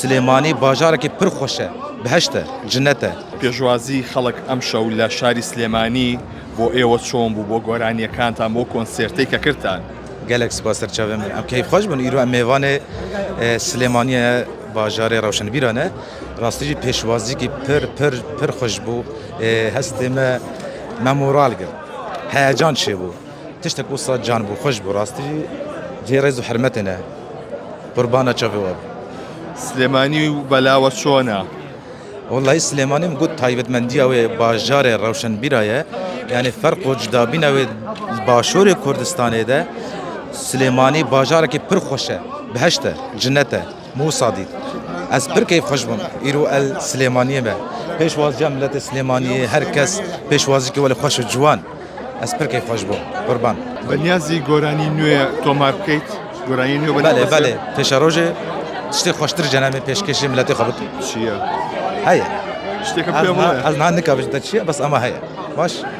سلێمانی باژارێکی پڕ خۆشە بەهەشتە جنەتە. پێشوازی خەڵک ئەم شەو لە شاری سلێمانی بۆ ئێوە چۆن بوو بۆ گۆرانیەکانتان بۆ کۆنسێرتەی کە کردتان. gelek spas serçavê min em keyf xweş bûn îro em mêvanê Silêmaniye bajarê Rewşenbîran e rastî jî pêşwazîkî pir xweş bû hestê me memoral gir heyecan çêbû tiştek wisa can bû xweş bû rastî jî cêrez û hirmetê ne qurbana çavê we سلێمانی و بەلاوە چۆنە؟ Wallahi Silêmanî min got taybetmendiya wê bajarê Rewşenbîra ye yani ferq û cudabîna wê başûrê Kurdistanê de Silêmanî bajarekî pir xweş e biheşt e cinnet e Musa dît ez pir keyf xweş bûm îro el Silêmaniyê me pêşwaziya milletê Silêmaniyê herkes pêşwazîkê welê xweş û ciwan ez pir keyf xweş bûm qurban بەنیازی گۆرانی نوێ تۆمار بکەیت گۆرانی نوێ belê pêşa rojê tiştê xweştir cenabê pêşkêşî milletê xwe bikin چییە؟ heye شتێکە پێم ez niha nikavij te çi ye bes ama heye baş